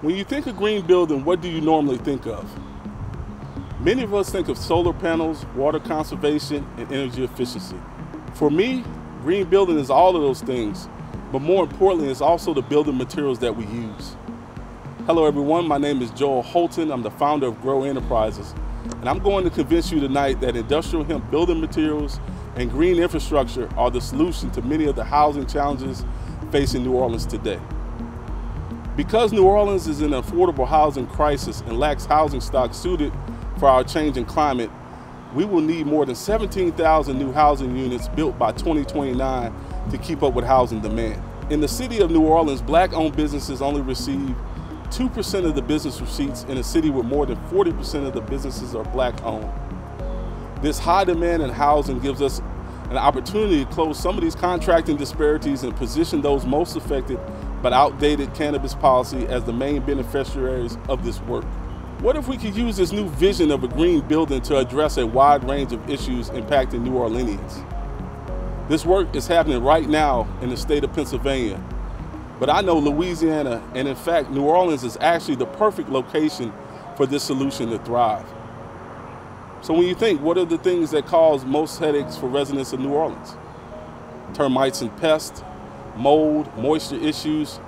When you think of green building, what do you normally think of? Many of us think of solar panels, water conservation, and energy efficiency. For me, green building is all of those things, but more importantly, it's also the building materials that we use. Hello everyone, my name is Joel Holton. I'm the founder of Gro Enterprises, and I'm going to convince you tonight that industrial hemp building materials and green infrastructure are the solution to many of the housing challenges facing New Orleans today. Because New Orleans is in an affordable housing crisis and lacks housing stock suited for our changing climate, we will need more than 17,000 new housing units built by 2029 to keep up with housing demand. In the city of New Orleans, Black-owned businesses only receive 2% of the business receipts in a city where more than 40% of the businesses are Black-owned. This high demand in housing gives us an opportunity to close some of these contracting disparities and position those most affected by outdated cannabis policy as the main beneficiaries of this work. What if we could use this new vision of a green building to address a wide range of issues impacting New Orleanians? This work is happening right now in the state of Pennsylvania, but I know Louisiana, and in fact, New Orleans is actually the perfect location for this solution to thrive. So when you think, what are the things that cause most headaches for residents of New Orleans? Termites and pests, mold, moisture issues,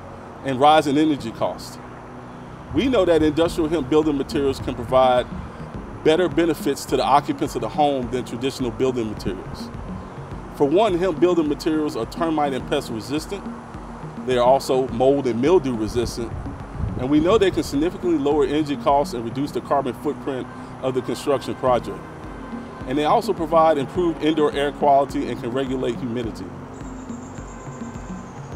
and rising energy costs. We know that industrial hemp building materials can provide better benefits to the occupants of the home than traditional building materials. For one, hemp building materials are termite and pest resistant. They are also mold and mildew resistant. And we know they can significantly lower energy costs and reduce the carbon footprint of the construction project. And they also provide improved indoor air quality and can regulate humidity.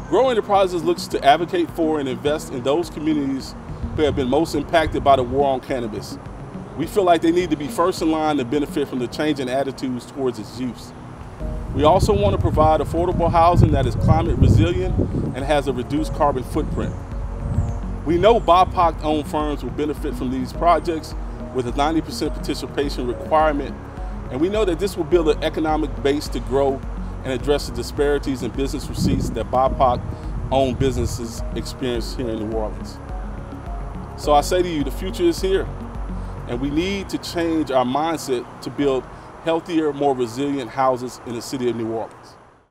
Gro Enterprises looks to advocate for and invest in those communities who have been most impacted by the war on cannabis. We feel like they need to be first in line to benefit from the changing attitudes towards its use. We also want to provide affordable housing that is climate resilient and has a reduced carbon footprint. We know BIPOC-owned firms will benefit from these projects with a 90% participation requirement, and we know that this will build an economic base to grow and address the disparities in business receipts that BIPOC-owned businesses experience here in New Orleans. So I say to you, the future is here, and we need to change our mindset to build healthier, more resilient houses in the city of New Orleans.